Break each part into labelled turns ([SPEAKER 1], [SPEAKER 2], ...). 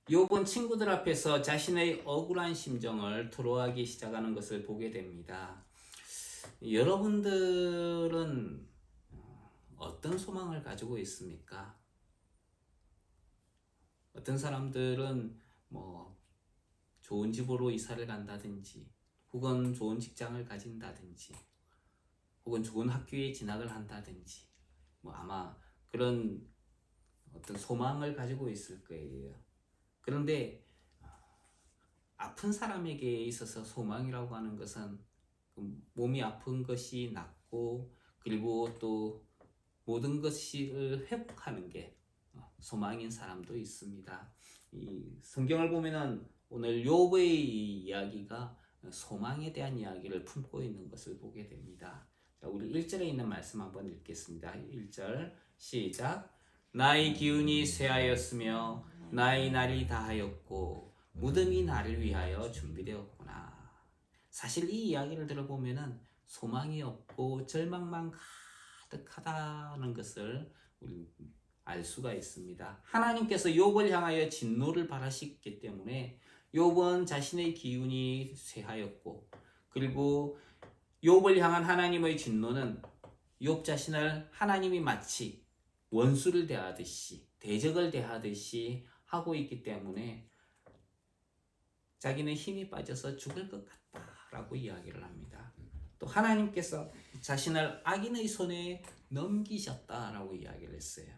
[SPEAKER 1] 욥은 친구들 앞에서 자신의 억울한 심정을 토로하기 시작하는 것을 보게 됩니다. 여러분들은 어떤 소망을 가지고 있습니까? 어떤 사람들은 뭐 좋은 집으로 이사를 간다든지, 혹은 좋은 직장을 가진다든지, 혹은 좋은 학교에 진학을 한다든지, 뭐 아마 그런 어떤 소망을 가지고 있을 거예요. 그런데 아픈 사람에게 있어서 소망이라고 하는 것은 몸이 아픈 것이 낫고, 그리고 또 모든 것을 회복하는 게 소망인 사람도 있습니다. 이 성경을 보면은 오늘 욥의 이야기가 소망에 대한 이야기를 품고 있는 것을 보게 됩니다. 자, 우리 1절에 있는 말씀 한번 읽겠습니다. 1절 시작. 나의 기운이 쇠하였으며 나의 날이 다하였고 무덤이 나를 위하여 준비되었구나. 사실 이 이야기를 들어보면은 소망이 없고 절망만 가득하다는 것을 우리 알 수가 있습니다. 하나님께서 욥을 향하여 진노를 발하시기 때문에 욥은 자신의 기운이 쇠하였고, 그리고 욥을 향한 하나님의 진노는 욥 자신을 하나님이 마치 원수를 대하듯이, 대적을 대하듯이 하고 있기 때문에 자기는 힘이 빠져서 죽을 것 같다라고 이야기를 합니다. 또 하나님께서 자신을 악인의 손에 넘기셨다라고 이야기를 했어요.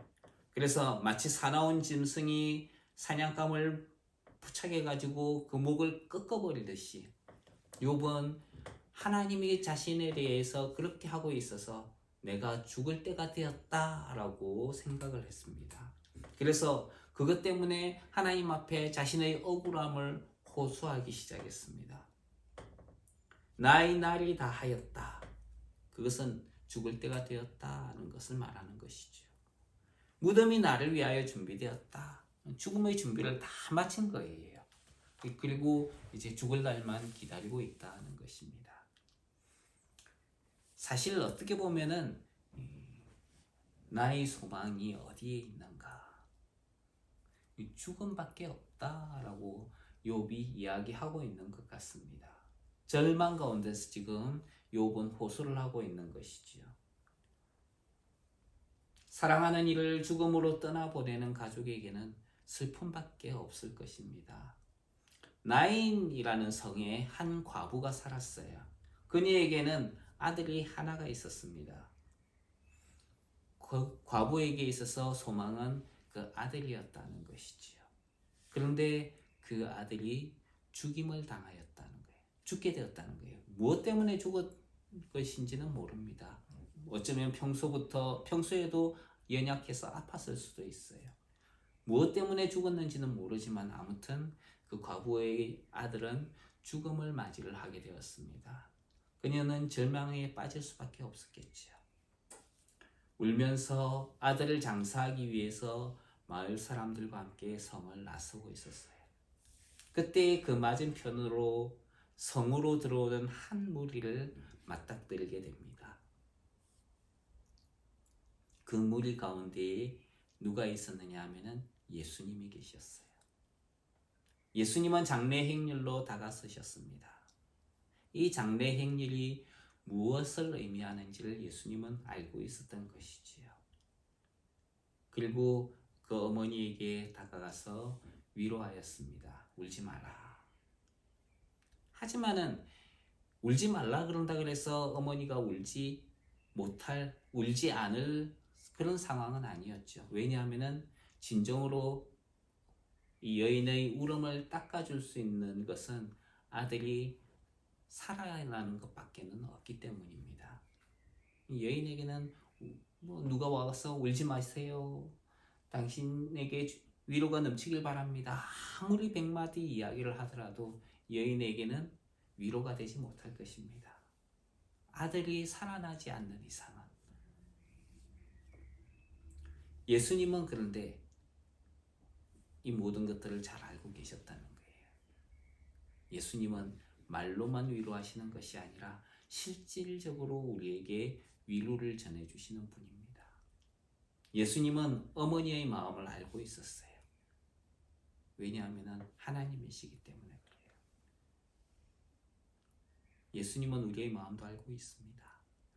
[SPEAKER 1] 그래서 마치 사나운 짐승이 사냥감을 부착해가지고 그 목을 꺾어버리듯이 욥은 하나님이 자신에 대해서 그렇게 하고 있어서 내가 죽을 때가 되었다라고 생각을 했습니다. 그래서 그것 때문에 하나님 앞에 자신의 억울함을 호소하기 시작했습니다. 나의 날이 다 하였다. 그것은 죽을 때가 되었다는 것을 말하는 것이죠. 무덤이 나를 위하여 준비되었다. 죽음의 준비를 다 마친 거예요. 그리고 이제 죽을 날만 기다리고 있다는 것입니다. 사실 어떻게 보면은 나의 소망이 어디에 있는가? 죽음밖에 없다라고 욥이 이야기하고 있는 것 같습니다. 절망 가운데서 지금 욥은 호소를 하고 있는 것이지요. 사랑하는 이를 죽음으로 떠나보내는 가족에게는 슬픔밖에 없을 것입니다. 나인이라는 성에 한 과부가 살았어요. 그녀에게는 아들이 하나가 있었습니다. 그 과부에게 있어서 소망은 그 아들이었다는 것이지요. 그런데 그 아들이 죽임을 당하였다는 거예요. 죽게 되었다는 거예요. 무엇 때문에 죽은 것인지는 모릅니다. 어쩌면 평소에도 연약해서 아팠을 수도 있어요. 무엇 때문에 죽었는지는 모르지만 아무튼 그 과부의 아들은 죽음을 맞이를 하게 되었습니다. 그녀는 절망에 빠질 수밖에 없었겠지요. 울면서 아들을 장사하기 위해서 마을 사람들과 함께 성을 나서고 있었어요. 그때 그 맞은편으로 성으로 들어오는 한 무리를 맞닥뜨리게 됩니다. 그 무리 가운데에 누가 있었느냐 하면은 예수님이 계셨어요. 예수님은 장례 행렬로 다가서셨습니다. 이 장례 행렬이 무엇을 의미하는지를 예수님은 알고 있었던 것이지요. 그리고 그 어머니에게 다가가서 위로하였습니다. 울지 마라. 하지만은 울지 말라 그런다 그래서 어머니가 울지 않을 그런 상황은 아니었죠. 왜냐하면은 진정으로 이 여인의 울음을 닦아줄 수 있는 것은 아들이 살아나는 것밖에는 없기 때문입니다. 이 여인에게는 뭐 누가 와서 울지 마세요. 당신에게 위로가 넘치길 바랍니다. 아무리 100마디 이야기를 하더라도 여인에게는 위로가 되지 못할 것입니다. 아들이 살아나지 않는 이상은. 예수님은 그런데 이 모든 것들을 잘 알고 계셨다는 거예요. 예수님은 말로만 위로하시는 것이 아니라 실질적으로 우리에게 위로를 전해주시는 분입니다. 예수님은 어머니의 마음을 알고 있었어요. 왜냐하면 하나님이시기 때문에 그래요. 예수님은 우리의 마음도 알고 있습니다.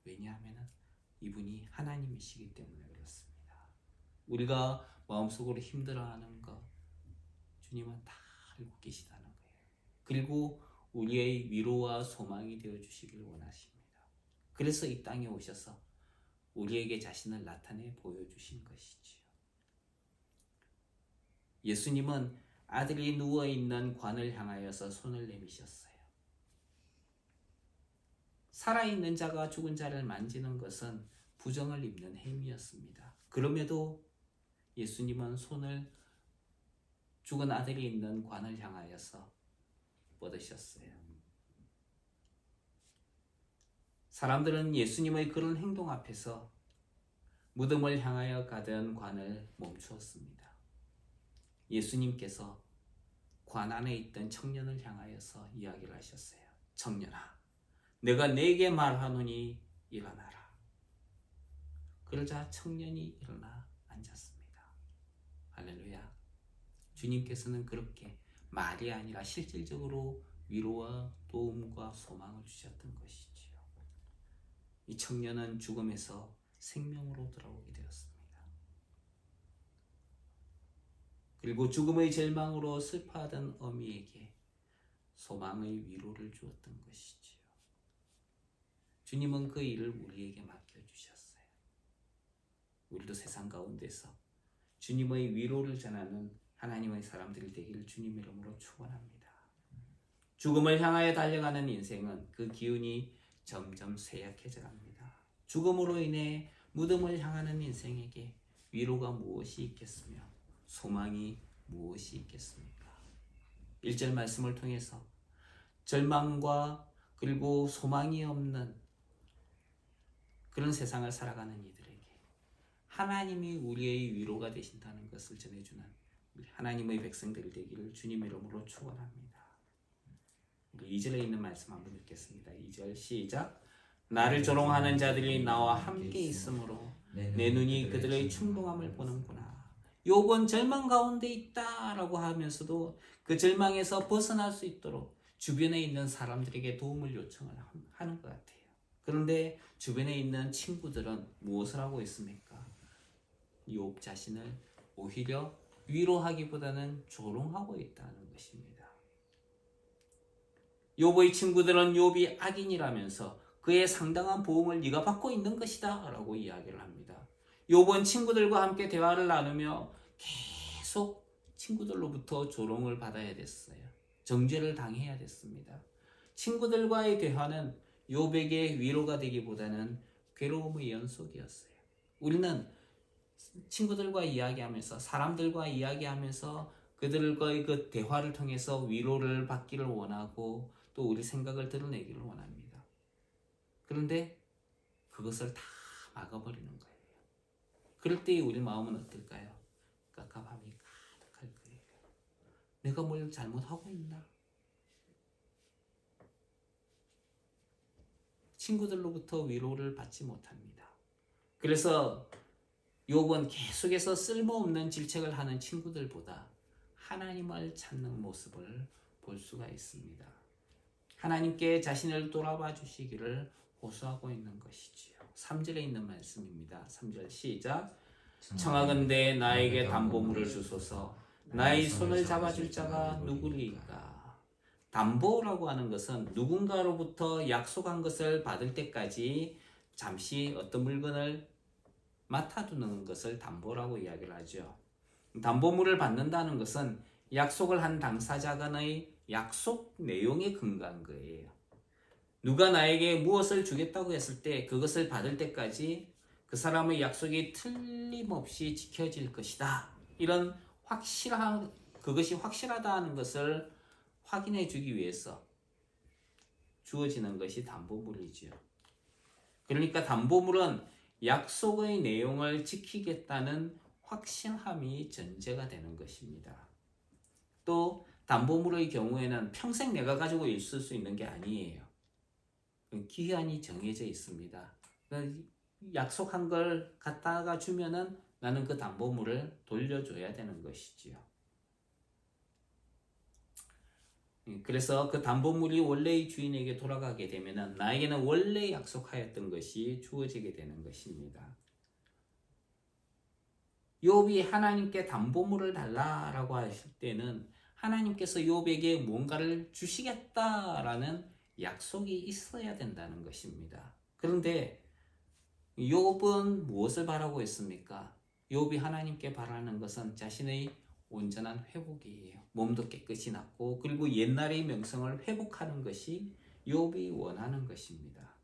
[SPEAKER 1] 왜냐하면 이분이 하나님이시기 때문에 그렇습니다. 우리가 마음속으로 힘들어하는 것 주님은 다 알고 계시다는 거예요. 그리고 우리의 위로와 소망이 되어주시길 원하십니다. 그래서 이 땅에 오셔서 우리에게 자신을 나타내 보여주신 것이지요. 예수님은 아들이 누워있는 관을 향하여서 손을 내미셨어요. 살아있는 자가 죽은 자를 만지는 것은 부정을 입는 행위였습니다. 그럼에도 예수님은 손을 죽은 아들이 있는 관을 향하여서 뻗으셨어요. 사람들은 예수님의 그런 행동 앞에서 무덤을 향하여 가던 관을 멈추었습니다. 예수님께서 관 안에 있던 청년을 향하여서 이야기를 하셨어요. 청년아, 내가 네게 말하노니 일어나라. 그러자 청년이 일어나 앉았습니다. 할렐루야. 주님께서는 그렇게 말이 아니라 실질적으로 위로와 도움과 소망을 주셨던 것이지요. 이 청년은 죽음에서 생명으로 돌아오게 되었습니다. 그리고 죽음의 절망으로 슬퍼하던 어미에게 소망의 위로를 주었던 것이지요. 주님은 그 일을 우리에게 맡겨주셨어요. 우리도 세상 가운데서 주님의 위로를 전하는 하나님의 사람들이 되기를 주님 이름으로 축원합니다. 죽음을 향하여 달려가는 인생은 그 기운이 점점 쇠약해져 갑니다. 죽음으로 인해 무덤을 향하는 인생에게 위로가 무엇이 있겠으며 소망이 무엇이 있겠습니까? 1절 말씀을 통해서 절망과 그리고 소망이 없는 그런 세상을 살아가는 이들에게 하나님이 우리의 위로가 되신다는 것을 전해주는 하나님의 백성들이 되기를 주님 이름으로 축원합니다. 2절에 있는 말씀 한번 읽겠습니다. 2절 시작. 나를 조롱하는 자들이 나와 함께 있으므로 내 눈이 그들의 충동함을 보는구나. 욥은 절망 가운데 있다라고 하면서도 그 절망에서 벗어날 수 있도록 주변에 있는 사람들에게 도움을 요청을 하는 것 같아요. 그런데 주변에 있는 친구들은 무엇을 하고 있습니까? 욥 자신을 오히려 위로하기보다는 조롱하고 있다는 것입니다. 욥의 친구들은 욥이 악인이라면서 그의 상당한 보응을 네가 받고 있는 것이다 라고 이야기를 합니다. 욥은 친구들과 함께 대화를 나누며 계속 친구들로부터 조롱을 받아야 됐어요. 정죄를 당해야 됐습니다. 친구들과의 대화는 욥에게 위로가 되기보다는 괴로움의 연속이었어요. 우리는 친구들과 이야기하면서 사람들과 이야기하면서 그들과의 그 대화를 통해서 위로를 받기를 원하고 또 우리 생각을 드러내기를 원합니다. 그런데 그것을 다 막아버리는 거예요. 그럴 때 우리 마음은 어떨까요? 깝깝함이 가득할 거예요. 내가 뭘 잘못하고 있나? 친구들로부터 위로를 받지 못합니다. 그래서 욥은 계속해서 쓸모없는 질책을 하는 친구들보다 하나님을 찾는 모습을 볼 수가 있습니다. 하나님께 자신을 돌아봐 주시기를 호소하고 있는 것이지요. 3절에 있는 말씀입니다. 3절 시작. 청하건대 나에게 담보물을 주소서. 나의 손을 잡아줄 자가 누구리까? 담보라고 하는 것은 누군가로부터 약속한 것을 받을 때까지 잠시 어떤 물건을 맡아두는 것을 담보라고 이야기를 하죠. 담보물을 받는다는 것은 약속을 한 당사자 간의 약속 내용에 근거한 거예요. 누가 나에게 무엇을 주겠다고 했을 때 그것을 받을 때까지 그 사람의 약속이 틀림없이 지켜질 것이다. 이런 그것이 확실하다는 것을 확인해 주기 위해서 주어지는 것이 담보물이죠. 그러니까 담보물은 약속의 내용을 지키겠다는 확신함이 전제가 되는 것입니다. 또 담보물의 경우에는 평생 내가 가지고 있을 수 있는 게 아니에요. 기한이 정해져 있습니다. 약속한 걸 갖다가 주면은 나는 그 담보물을 돌려줘야 되는 것이지요. 그래서 그 담보물이 원래의 주인에게 돌아가게 되면 나에게는 원래 약속하였던 것이 주어지게 되는 것입니다. 욥이 하나님께 담보물을 달라라고 하실 때는 하나님께서 욥에게 뭔가를 주시겠다라는 약속이 있어야 된다는 것입니다. 그런데 욥은 무엇을 바라고 있습니까? 욥이 하나님께 바라는 것은 자신의 온전한 회복이에요. 몸도 깨끗이 낫고 그리고 옛날의 명성을 회복하는 것이 욥이 원하는 것입니다.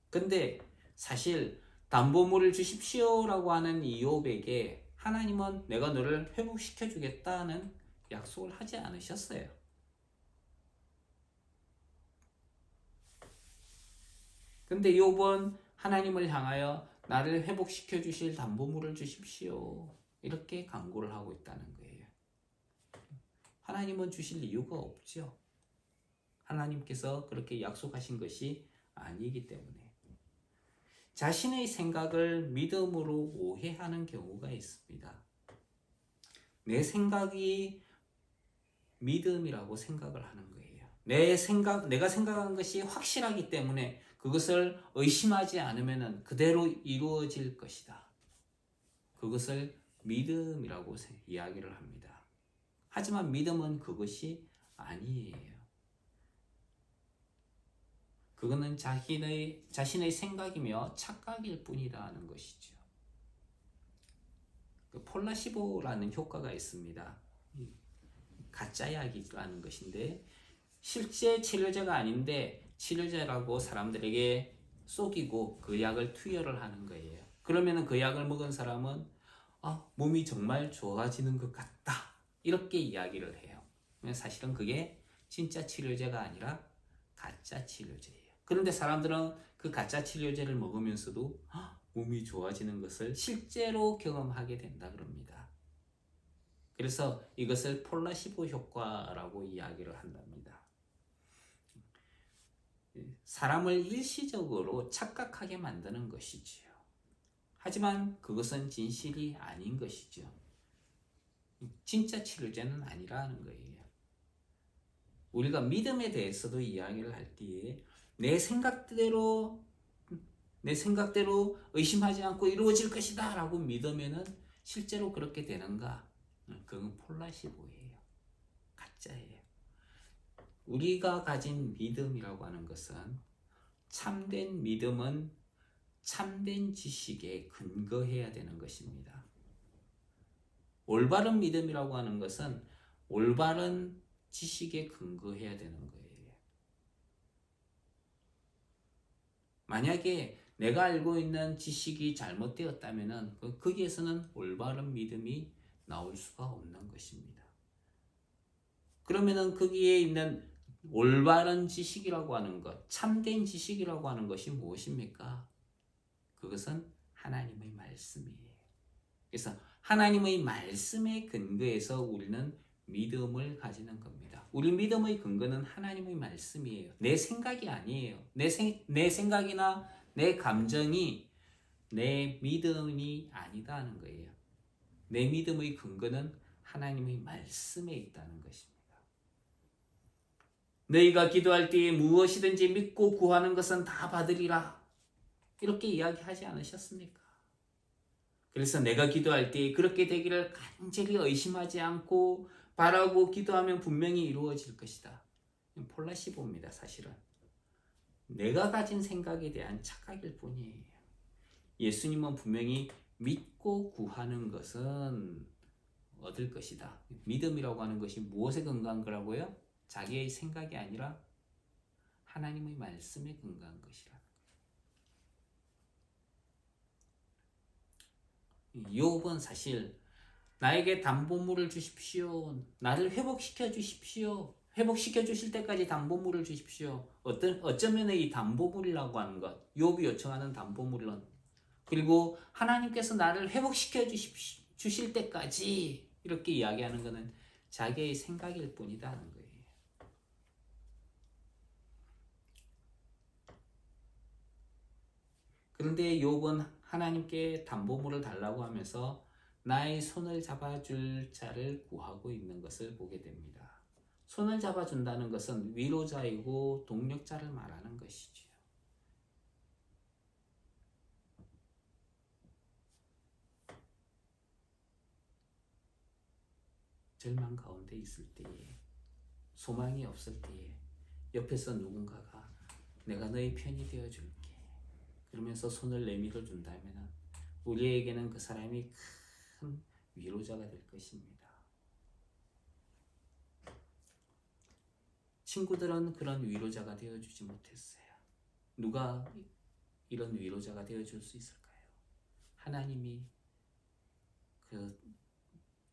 [SPEAKER 1] 근데 사실 담보물을 주십시오라고 하는 이 욥에게 하나님은 내가 너를 회복시켜 주겠다는 약속을 하지 않으셨어요. 근데 욥은 하나님을 향하여 나를 회복시켜 주실 담보물을 주십시오. 이렇게 간구를 하고 있다는 거예요. 하나님은 주실 이유가 없죠. 하나님께서 그렇게 약속하신 것이 아니기 때문에. 자신의 생각을 믿음으로 오해하는 경우가 있습니다. 내 생각이 믿음이라고 생각을 하는 거예요. 내가 생각한 것이 확실하기 때문에 그것을 의심하지 않으면 그대로 이루어질 것이다. 그것을 믿음이라고 이야기를 합니다. 하지만 믿음은 그것이 아니에요. 그거는 자신의 생각이며 착각일 뿐이라는 것이죠. 폴라시보라는 효과가 있습니다. 가짜약이라는 것인데 실제 치료제가 아닌데 치료제라고 사람들에게 속이고 그 약을 투여를 하는 거예요. 그러면 그 약을 먹은 사람은 몸이 정말 좋아지는 것 같다. 이렇게 이야기를 해요. 사실은 그게 진짜 치료제가 아니라 가짜 치료제예요. 그런데 사람들은 그 가짜 치료제를 먹으면서도 몸이 좋아지는 것을 실제로 경험하게 된다 그럽니다. 그래서 이것을 폴라시보 효과라고 이야기를 한답니다. 사람을 일시적으로 착각하게 만드는 것이지요. 하지만 그것은 진실이 아닌 것이죠. 진짜 치료제는 아니라는 거예요. 우리가 믿음에 대해서도 이야기를 할 때에 내 생각대로 의심하지 않고 이루어질 것이다 라고 믿으면은 실제로 그렇게 되는가? 그건 폴라시보예요. 가짜예요. 우리가 가진 믿음이라고 하는 것은 참된 믿음은 참된 지식에 근거해야 되는 것입니다. 올바른 믿음이라고 하는 것은 올바른 지식에 근거해야 되는 거예요. 만약에 내가 알고 있는 지식이 잘못되었다면 거기에서는 올바른 믿음이 나올 수가 없는 것입니다. 그러면은 거기에 있는 올바른 지식이라고 하는 것, 참된 지식이라고 하는 것이 무엇입니까? 그것은 하나님의 말씀이에요. 그래서 하나님의 말씀에 근거해서 우리는 믿음을 가지는 겁니다. 우리 믿음의 근거는 하나님의 말씀이에요. 내 생각이 아니에요. 내 생각이나 내 감정이 내 믿음이 아니다는 거예요. 내 믿음의 근거는 하나님의 말씀에 있다는 것입니다. 너희가 기도할 때에 무엇이든지 믿고 구하는 것은 다 받으리라. 이렇게 이야기하지 않으셨습니까? 그래서 내가 기도할 때 그렇게 되기를 간절히 의심하지 않고 바라고 기도하면 분명히 이루어질 것이다. 폴라시보입니다, 사실은. 내가 가진 생각에 대한 착각일 뿐이에요. 예수님은 분명히 믿고 구하는 것은 얻을 것이다. 믿음이라고 하는 것이 무엇에 근거한 거라고요? 자기의 생각이 아니라 하나님의 말씀에 근거한 것이라. 욥은 사실 나에게 담보물을 주십시오. 나를 회복시켜 주십시오. 회복시켜 주실 때까지 담보물을 주십시오. 어쩌면 이 담보물이라고 하는 것, 욥이 요청하는 담보물은 그리고 하나님께서 나를 회복시켜 주실 때까지 이렇게 이야기하는 것은 자기의 생각일 뿐이다 하는 거예요. 그런데 욥은 하나님께 담보물을 달라고 하면서 나의 손을 잡아줄 자를 구하고 있는 것을 보게 됩니다. 손을 잡아준다는 것은 위로자이고 동력자를 말하는 것이지요. 절망 가운데 있을 때에, 소망이 없을 때에 옆에서 누군가가 내가 너의 편이 되어줄게 그러면서 손을 내밀어 준다면 우리에게는 그 사람이 큰 위로자가 될 것입니다. 친구들은 그런 위로자가 되어주지 못했어요. 누가 이런 위로자가 되어줄 수 있을까요? 하나님이 그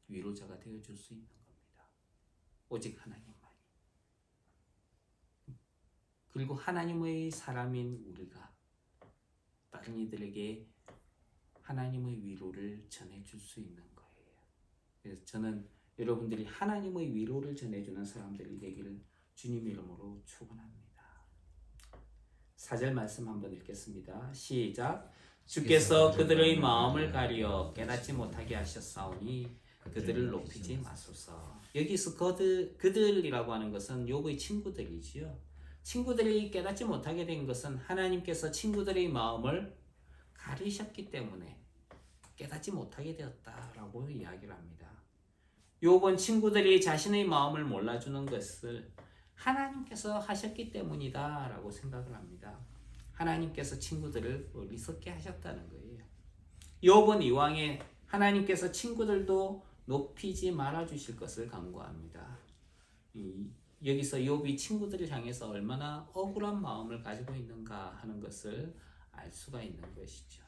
[SPEAKER 1] 위로자가 되어줄 수 있는 겁니다. 오직 하나님만이. 그리고 하나님의 사람인 우리가 다른 이들에게 하나님의 위로를 전해줄 수 있는 거예요. 그래서 저는 여러분들이 하나님의 위로를 전해주는 사람들이 되기를 주님 이름으로 축원합니다. 4절 말씀 한번 읽겠습니다. 시작. 주께서 그들의 마음을 가리어 깨닫지 못하게 하셨사오니 그들을 높이지 마소서. 여기서 그들이라고 하는 것은 욥의 친구들이지요. 친구들이 깨닫지 못하게 된 것은 하나님께서 친구들의 마음을 가리셨기 때문에 깨닫지 못하게 되었다라고 이야기를 합니다. 욥은 친구들이 자신의 마음을 몰라주는 것을 하나님께서 하셨기 때문이다 라고 생각을 합니다. 하나님께서 친구들을 어리석게 하셨다는 거예요. 욥은 이왕에 하나님께서 친구들도 높이지 말아주실 것을 간구합니다. 여기서 욥이 친구들을 향해서 얼마나 억울한 마음을 가지고 있는가 하는 것을 알 수가 있는 것이죠.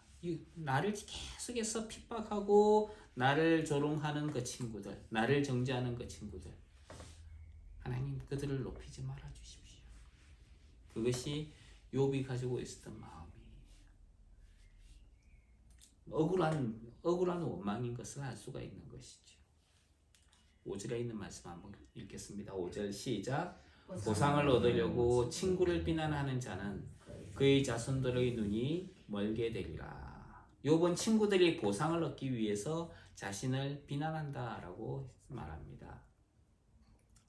[SPEAKER 1] 나를 계속해서 핍박하고 나를 조롱하는 그 친구들, 나를 정죄하는 그 친구들, 하나님 그들을 높이지 말아 주십시오. 그것이 욥이 가지고 있었던 마음이 억울한 원망인 것을 알 수가 있는 것이죠. 5절에 있는 말씀 한번 읽겠습니다. 5절 시작. 보상을 얻으려고 친구를 비난하는 자는 그의 자손들의 눈이 멀게 되리라. 욥은 친구들이 보상을 얻기 위해서 자신을 비난한다라고 말합니다.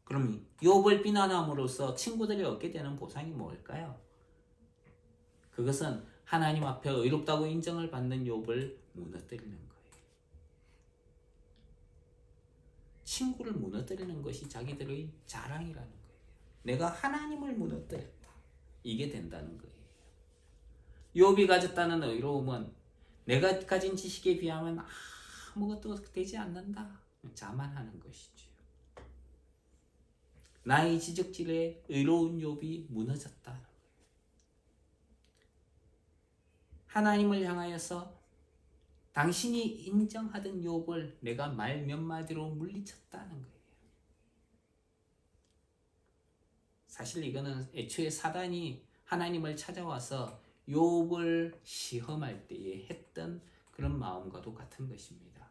[SPEAKER 1] 그럼 욥을 비난함으로써 친구들이 얻게 되는 보상이 뭘까요? 그것은 하나님 앞에 의롭다고 인정을 받는 욥을 무너뜨리는 거예요. 친구를 무너뜨리는 것이 자기들의 자랑이라는 거예요. 내가 하나님을 무너뜨렸다. 이게 된다는 거예요. 욥이 가졌다는 의로움은 내가 가진 지식에 비하면 아무것도 되지 않는다. 자만하는 것이죠. 나의 지적질에 의로운 욥이 무너졌다는 거예요. 하나님을 향하여서 당신이 인정하던 욥을 내가 말 몇 마디로 물리쳤다는 거예요. 사실 이거는 애초에 사단이 하나님을 찾아와서 욥을 시험할 때에 했던 그런 마음과도 같은 것입니다.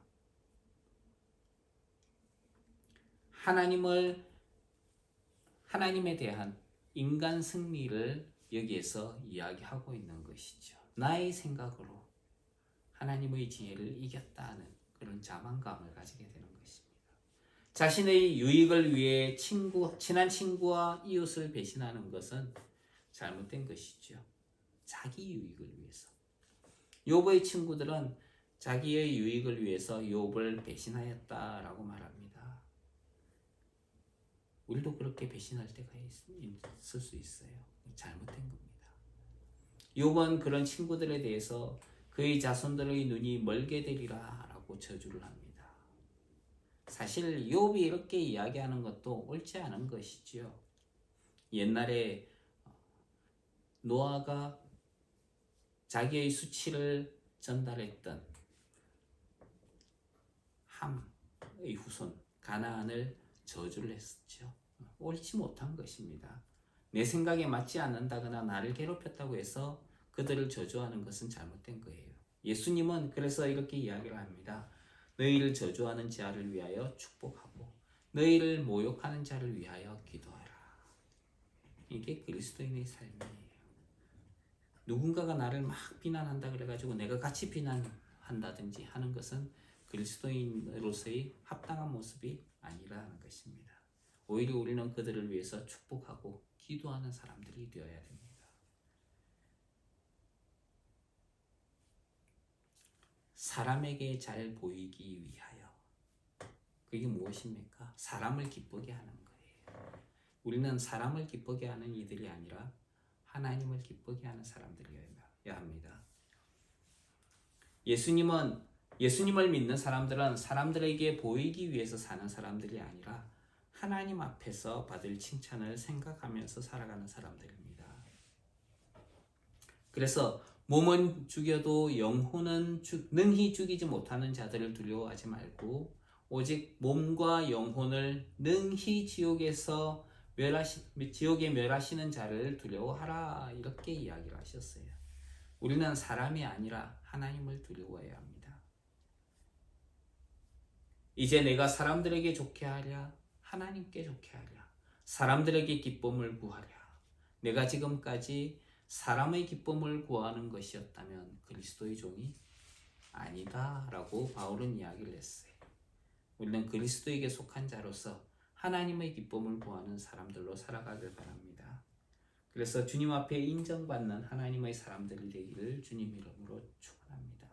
[SPEAKER 1] 하나님에 대한 인간 승리를 여기에서 이야기하고 있는 것이죠. 나의 생각으로 하나님의 지혜를 이겼다는 그런 자만감을 가지게 되는 것입니다. 자신의 유익을 위해 친한 친구와 이웃을 배신하는 것은 잘못된 것이죠. 자기 유익을 위해서. 욥의 친구들은 자기의 유익을 위해서 욥을 배신하였다라고 말합니다. 우리도 그렇게 배신할 때가 있을 수 있어요. 잘못된 겁니다. 욥은 그런 친구들에 대해서 그의 자손들의 눈이 멀게 되리라 라고 저주를 합니다. 사실 욥이 이렇게 이야기하는 것도 옳지 않은 것이지요. 옛날에 노아가 자기의 수치를 전달했던 함의 후손 가나안을 저주를 했었죠. 옳지 못한 것입니다. 내 생각에 맞지 않는다거나 나를 괴롭혔다고 해서 그들을 저주하는 것은 잘못된 거예요. 예수님은 그래서 이렇게 이야기를 합니다. 너희를 저주하는 자를 위하여 축복하고 너희를 모욕하는 자를 위하여 기도하라. 이게 그리스도인의 삶이에요. 누군가가 나를 막 비난한다 그래가지고 내가 같이 비난한다든지 하는 것은 그리스도인으로서의 합당한 모습이 아니라는 것입니다. 오히려 우리는 그들을 위해서 축복하고 기도하는 사람들이 되어야 됩니다. 사람에게 잘 보이기 위하여. 그게 무엇입니까? 사람을 기쁘게 하는 거예요. 우리는 사람을 기쁘게 하는 이들이 아니라 하나님을 기쁘게 하는 사람들이어야 합니다. 예수님을 믿는 사람들은 사람들에게 보이기 위해서 사는 사람들이 아니라 하나님 앞에서 받을 칭찬을 생각하면서 살아가는 사람들입니다. 그래서 몸은 죽여도 영혼은 능히 죽이지 못하는 자들을 두려워하지 말고 오직 몸과 영혼을 능히 지옥에 멸하시는 자를 두려워하라, 이렇게 이야기를 하셨어요. 우리는 사람이 아니라 하나님을 두려워해야 합니다. 이제 내가 사람들에게 좋게 하랴, 하나님께 좋게 하랴, 사람들에게 기쁨을 구하랴. 내가 지금까지 사람의 기쁨을 구하는 것이었다면 그리스도의 종이 아니다 라고 바울은 이야기를 했어요. 우리는 그리스도에게 속한 자로서 하나님의 기쁨을 구하는 사람들로 살아가길 바랍니다. 그래서 주님 앞에 인정받는 하나님의 사람들이 되기를 주님 이름으로 축원합니다.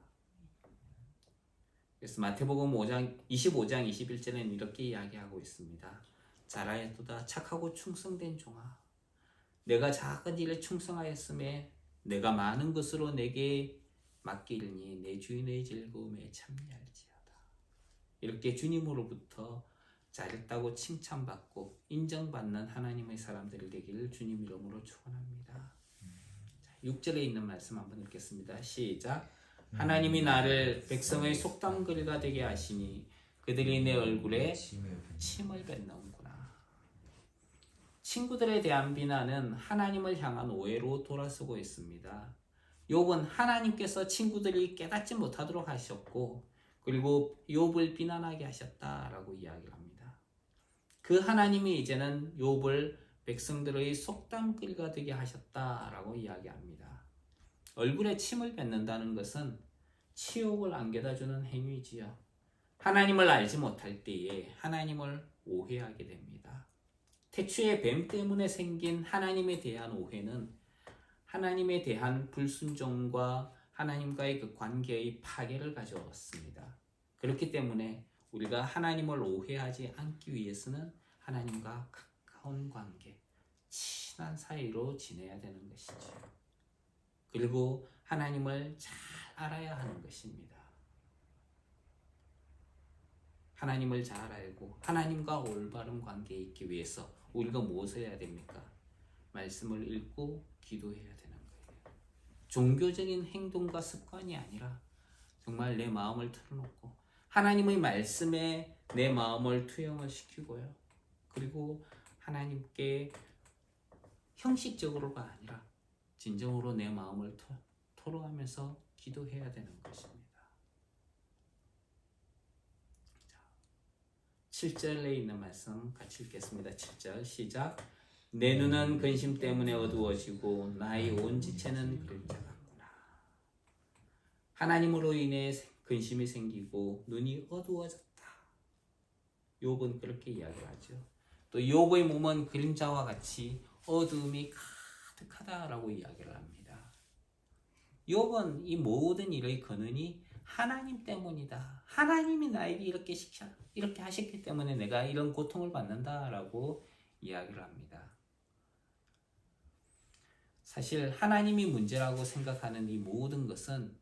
[SPEAKER 1] 그래서 마태복음 25장 21절에는 이렇게 이야기하고 있습니다. 잘하였도다 착하고 충성된 종아, 내가 작은 일에 충성하였음에 내가 많은 것으로 내게 맡기리니 내 주인의 즐거움에 참여할지어다. 이렇게 주님으로부터 잘했다고 칭찬받고 인정받는 하나님의 사람들이 되기를 주님 이름으로 축원합니다. 6절에 있는 말씀 한번 읽겠습니다. 시작. 하나님이 나를 백성의 속담글과 되게 하시니 그들이 내 얼굴에 침을 뱉는구나. 친구들에 대한 비난은 하나님을 향한 오해로 돌아서고 있습니다. 욥은 하나님께서 친구들이 깨닫지 못하도록 하셨고 그리고 욥을 비난하게 하셨다라고 이야기를 합니다. 그 하나님이 이제는 욥을 백성들의 속담거리가 되게 하셨다라고 이야기합니다. 얼굴에 침을 뱉는다는 것은 치욕을 안겨다주는 행위지요. 하나님을 알지 못할 때에 하나님을 오해하게 됩니다. 태초에 뱀 때문에 생긴 하나님에 대한 오해는 하나님에 대한 불순종과 하나님과의 그 관계의 파괴를 가져왔습니다. 그렇기 때문에 우리가 하나님을 오해하지 않기 위해서는 하나님과 가까운 관계, 친한 사이로 지내야 되는 것이죠. 그리고 하나님을 잘 알아야 하는 것입니다. 하나님을 잘 알고 하나님과 올바른 관계에 있기 위해서 우리가 무엇을 해야 됩니까? 말씀을 읽고 기도해야 되는 거예요. 종교적인 행동과 습관이 아니라 정말 내 마음을 털어놓고 하나님의 말씀에 내 마음을 투영을 시키고요. 그리고 하나님께 형식적으로가 아니라 진정으로 내 마음을 토로하면서 기도해야 되는 것입니다. 7절에 있는 말씀 같이 읽겠습니다. 7절 시작. 내 눈은 근심 때문에 어두워지고 나의 온 지체는 그림자 같구나. 하나님으로 인해 근심이 생기고 눈이 어두워졌다. 욥은 그렇게 이야기를 하죠. 또 욥의 몸은 그림자와 같이 어두움이 가득하다라고 이야기를 합니다. 욥은 이 모든 일의 근원이 하나님 때문이다. 하나님이 나에게 이렇게 하셨기 때문에 내가 이런 고통을 받는다라고 이야기를 합니다. 사실 하나님이 문제라고 생각하는 이 모든 것은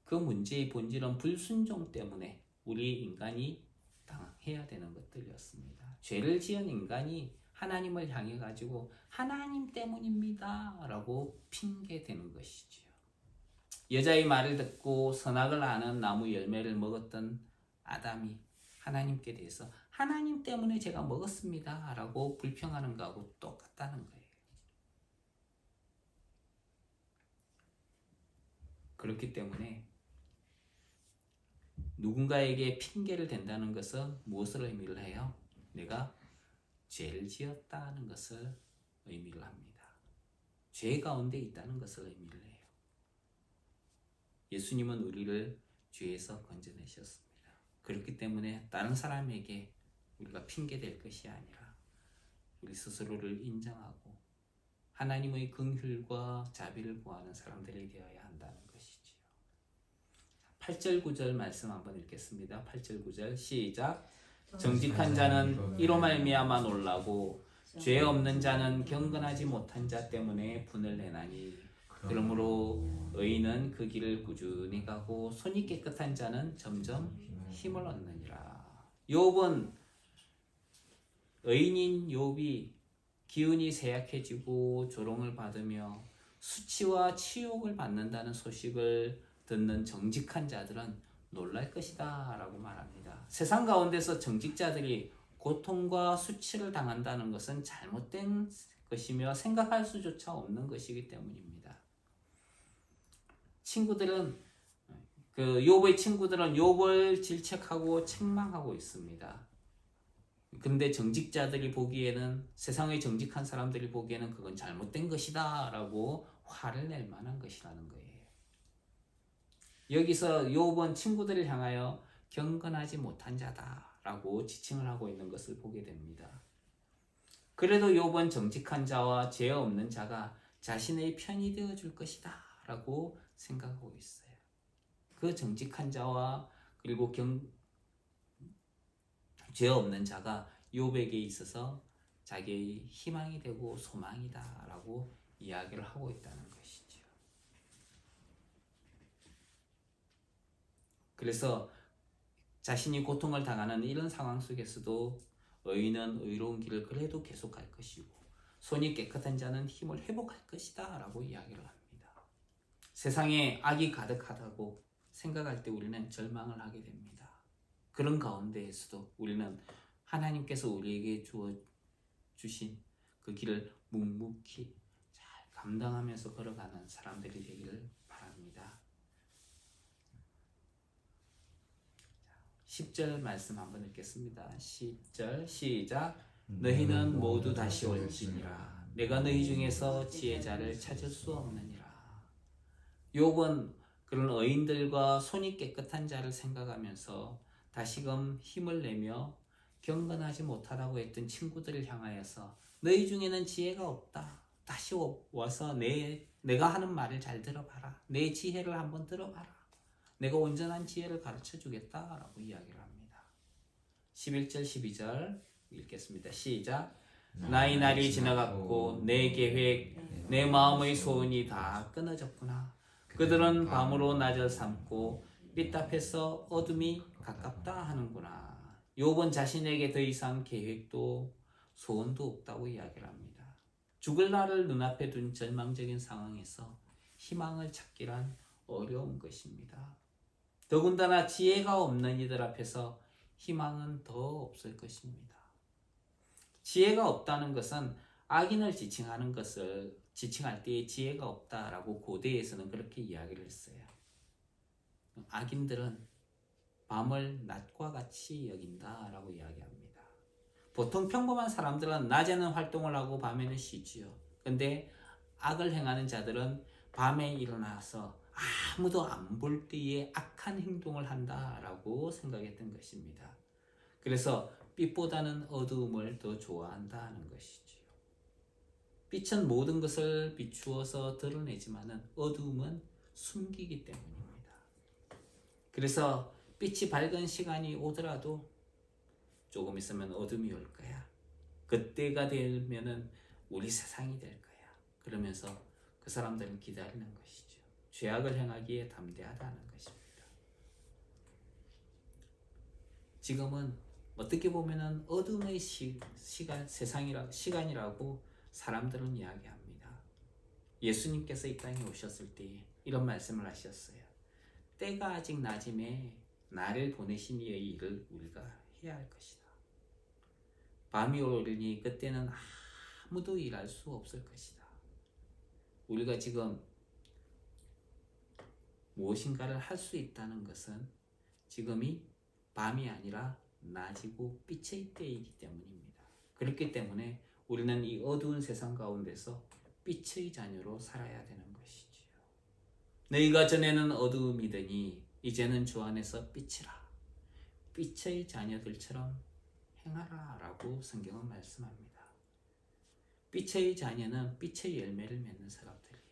[SPEAKER 1] 그 문제의 본질은 불순종 때문에 우리 인간이 당해야 되는 것들이었습니다. 죄를 지은 인간이 하나님을 향해 가지고 하나님 때문입니다 라고 핑계대는 것이지요. 여자의 말을 듣고 선악을 아는 나무 열매를 먹었던 아담이 하나님께 대해서 하나님 때문에 제가 먹었습니다 라고 불평하는 것하고 똑같다는 거예요. 그렇기 때문에 누군가에게 핑계를 댄다는 것은 무엇을 의미를 해요? 내가 죄를 지었다는 것을 의미를 합니다. 죄 가운데 있다는 것을 의미를 해요. 예수님은 우리를 죄에서 건져내셨습니다. 그렇기 때문에 다른 사람에게 우리가 핑계 댈 것이 아니라 우리 스스로를 인정하고 하나님의 긍휼과 자비를 구하는 사람들이 되어야 한다는 것이지요. 8절 9절 말씀 한번 읽겠습니다. 8절 9절 시작. 정직한 자는 이로 말미암아 놀라고 죄 없는 자는 경건하지 못한 자 때문에 분을 내나니 그러므로 의인은 그 길을 꾸준히 가고 손이 깨끗한 자는 점점 힘을 얻느니라. 욥은 의인인 욥이 기운이 쇠약해지고 조롱을 받으며 수치와 치욕을 받는다는 소식을 듣는 정직한 자들은 놀랄 것이다 라고 말합니다. 세상 가운데서 정직자들이 고통과 수치를 당한다는 것은 잘못된 것이며 생각할 수조차 없는 것이기 때문입니다. 욥의 친구들은 욥을 질책하고 책망하고 있습니다. 근데 정직자들이 보기에는, 세상의 정직한 사람들이 보기에는 그건 잘못된 것이다 라고 화를 낼 만한 것이라는 거예요. 여기서 욥은 친구들을 향하여 경건하지 못한 자다 라고 지칭을 하고 있는 것을 보게 됩니다. 그래도 욥은 정직한 자와 죄 없는 자가 자신의 편이 되어줄 것이다 라고 생각하고 있어요. 그 정직한 자와 그리고 죄 없는 자가 욥에게 있어서 자기의 희망이 되고 소망이다 라고 이야기를 하고 있다는 것이죠. 그래서 자신이 고통을 당하는 이런 상황 속에서도 의인은 의로운 길을 그래도 계속할 것이고 손이 깨끗한 자는 힘을 회복할 것이다 라고 이야기를 합니다. 세상에 악이 가득하다고 생각할 때 우리는 절망을 하게 됩니다. 그런 가운데에서도 우리는 하나님께서 우리에게 주신 그 길을 묵묵히 잘 감당하면서 걸어가는 사람들이 되기를 바랍니다. 10절 말씀 한번 읽겠습니다. 10절 시작. 너희는 모두 다시 올지니라. 내가 너희 중에서 지혜자를 찾을 수 없느니라. 욥은 그런 의인들과 손이 깨끗한 자를 생각하면서 다시금 힘을 내며 경건하지 못하다고 했던 친구들을 향하여서 너희 중에는 지혜가 없다. 다시 와서 내가 하는 말을 잘 들어봐라. 내 지혜를 한번 들어봐라. 내가 온전한 지혜를 가르쳐 주겠다라고 이야기를 합니다. 11절 12절 읽겠습니다. 시작. 나의 날이 지나갔고 내 계획 내 마음의 소원이 다 끊어졌구나. 그들은 밤으로 낮을 삼고 삐딱해서 어둠이 가깝다 하는구나. 욥은 자신에게 더 이상 계획도 소원도 없다고 이야기를 합니다. 죽을 날을 눈앞에 둔 절망적인 상황에서 희망을 찾기란 어려운 것입니다. 더군다나 지혜가 없는 이들 앞에서 희망은 더 없을 것입니다. 지혜가 없다는 것은 악인을 지칭할 때에 지혜가 없다라고 고대에서는 그렇게 이야기를 했어요. 악인들은 밤을 낮과 같이 여긴다라고 이야기합니다. 보통 평범한 사람들은 낮에는 활동을 하고 밤에는 쉬지요. 근데 악을 행하는 자들은 밤에 일어나서 아무도 안 볼 때에 악한 행동을 한다라고 생각했던 것입니다. 그래서 빛보다는 어두움을 더 좋아한다는 것이지요. 빛은 모든 것을 비추어서 드러내지만은 어두움은 숨기기 때문입니다. 그래서 빛이 밝은 시간이 오더라도 조금 있으면 어둠이 올 거야. 그때가 되면은 우리 세상이 될 거야. 그러면서 그 사람들은 기다리는 것이죠. 죄악을 행하기에 담대하다는 것입니다. 지금은 어떻게 보면은 어둠의 시간이라고 사람들은 이야기합니다. 예수님께서 이 땅에 오셨을 때 이런 말씀을 하셨어요. 때가 아직 낮음에 나를 보내신 이의 일을 우리가 해야 할 것이다. 밤이 오르니 그때는 아무도 일할 수 없을 것이다. 우리가 지금 무엇인가를 할 수 있다는 것은 지금이 밤이 아니라 낮이고 빛의 때이기 때문입니다. 그렇기 때문에 우리는 이 어두운 세상 가운데서 빛의 자녀로 살아야 되는 것이지요. 너희가 전에는 어두움이더니 이제는 주 안에서 빛이라. 빛의 자녀들처럼 행하라 라고 성경은 말씀합니다. 빛의 자녀는 빛의 열매를 맺는 사람들이에요.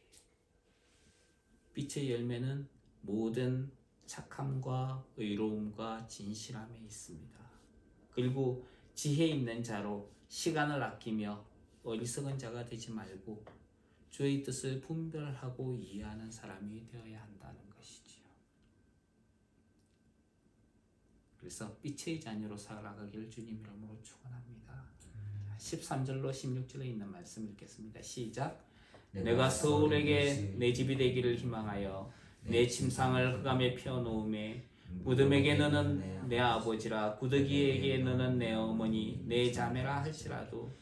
[SPEAKER 1] 빛의 열매는 모든 착함과 의로움과 진실함에 있습니다. 그리고 지혜 있는 자로 시간을 아끼며 어리석은 자가 되지 말고 주의 뜻을 분별하고 이해하는 사람이 되어야 한다는 것이지요. 그래서 빛의 자녀로 살아가기를 주님 이름으로 축원합니다. 13절로 16절에 있는 말씀 읽겠습니다. 시작. 내가 서울에게 내 집이 되기를 희망하여 내 침상을 흑암에 펴놓음에 무덤에게 너는 내 아버지라 구더기에게 너는 내 어머니 내 자매라 할지라도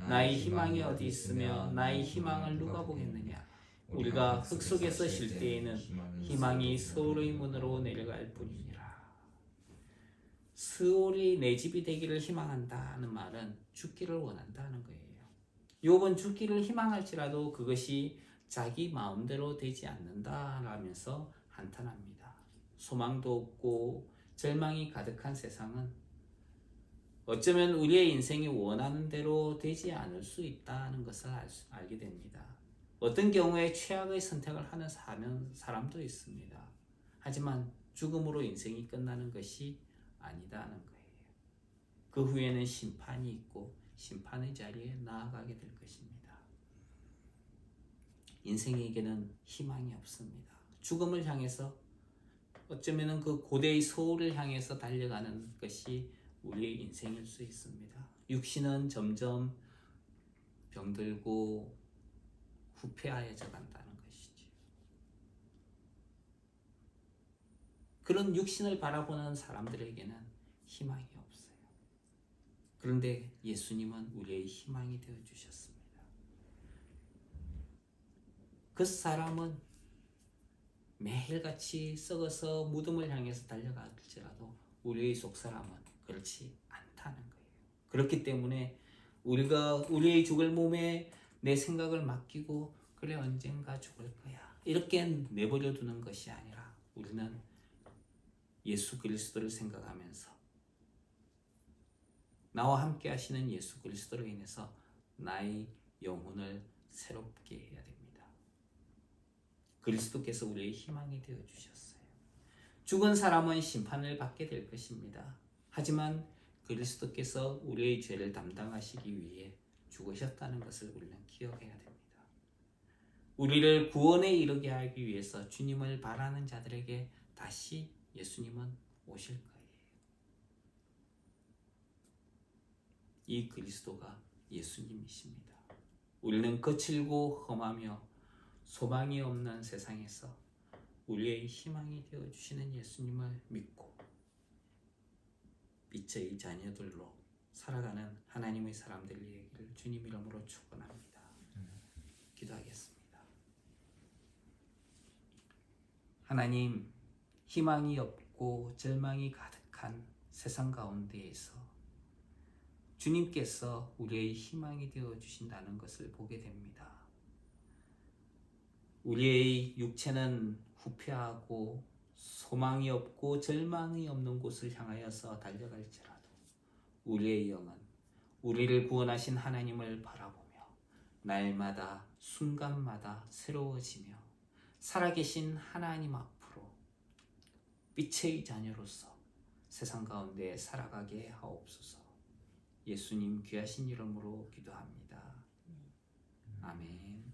[SPEAKER 1] 나의 희망이 어디 있으며 나의 희망을 누가 보겠느냐. 우리가 흙 속에서 쉴 때에는 희망이 서울의 문으로 내려갈 뿐이니라. 스올이 내 집이 되기를 희망한다는 말은 죽기를 원한다는 거예요. 욥은 죽기를 희망할지라도 그것이 자기 마음대로 되지 않는다라면서 한탄합니다. 소망도 없고 절망이 가득한 세상은 어쩌면 우리의 인생이 원하는 대로 되지 않을 수 있다는 것을 알게 됩니다. 어떤 경우에 최악의 선택을 하는 사람도 있습니다. 하지만 죽음으로 인생이 끝나는 것이 아니다는 거예요. 그 후에는 심판이 있고 심판의 자리에 나아가게 될 것입니다. 인생에게는 희망이 없습니다. 죽음을 향해서 어쩌면 그 고대의 서울을 향해서 달려가는 것이 우리의 인생일 수 있습니다. 육신은 점점 병들고 후퇴하여져 간다는 것이지. 그런 육신을 바라보는 사람들에게는 희망이 없어요. 그런데 예수님은 우리의 희망이 되어 주셨습니다. 그 사람은 매일같이 썩어서 무덤을 향해서 달려갈지라도 우리의 속사람은 그렇지 않다는 거예요. 그렇기 때문에 우리가 우리의 죽을 몸에 내 생각을 맡기고 그래 언젠가 죽을 거야 이렇게 내버려 두는 것이 아니라 우리는 예수 그리스도를 생각하면서 나와 함께 하시는 예수 그리스도로 인해서 나의 영혼을 새롭게 해야 됩니다. 그리스도께서 우리의 희망이 되어 주셨어요. 죽은 사람은 심판을 받게 될 것입니다. 하지만 그리스도께서 우리의 죄를 담당하시기 위해 죽으셨다는 것을 우리는 기억해야 됩니다. 우리를 구원에 이르게 하기 위해서 주님을 바라는 자들에게 다시 예수님은 오실 거예요. 이 그리스도가 예수님이십니다. 우리는 거칠고 험하며 소망이 없는 세상에서 우리의 희망이 되어주시는 예수님을 믿고 빛의 자녀들로 살아가는 하나님의 사람들이 되기를 주님 이름으로 축원합니다. 기도하겠습니다. 하나님, 희망이 없고 절망이 가득한 세상 가운데에서 주님께서 우리의 희망이 되어 주신다는 것을 보게 됩니다. 우리의 육체는 후퇴하고 소망이 없고 절망이 없는 곳을 향하여서 달려갈지라도 우리의 영은 우리를 구원하신 하나님을 바라보며 날마다 순간마다 새로워지며 살아계신 하나님 앞으로 빛의 자녀로서 세상 가운데 살아가게 하옵소서. 예수님 귀하신 이름으로 기도합니다. 아멘.